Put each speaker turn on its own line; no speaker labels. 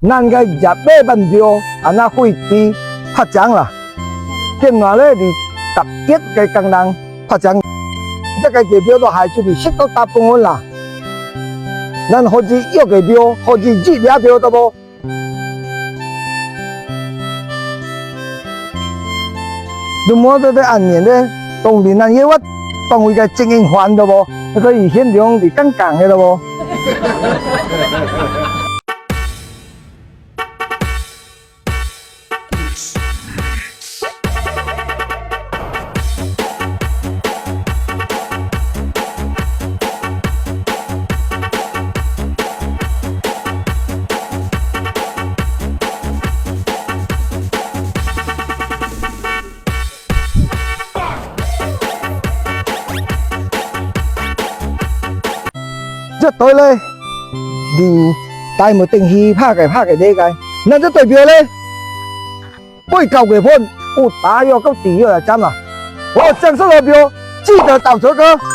咱个日马万标安那会地发奖啦，另外咧，你特别嘅工人发奖，这个地标都还就是适到大部分啦。咱好似约个标，好似日俩标都无。如果在按年咧，当年咱业务当为个经营环都无，可以现场你更讲嘅咯无。这隊咧，你帶冇定期拍嘅呢個，那這代表咧，背舊嘅分，我打藥到底藥就針啦。我上次目標記得到這個。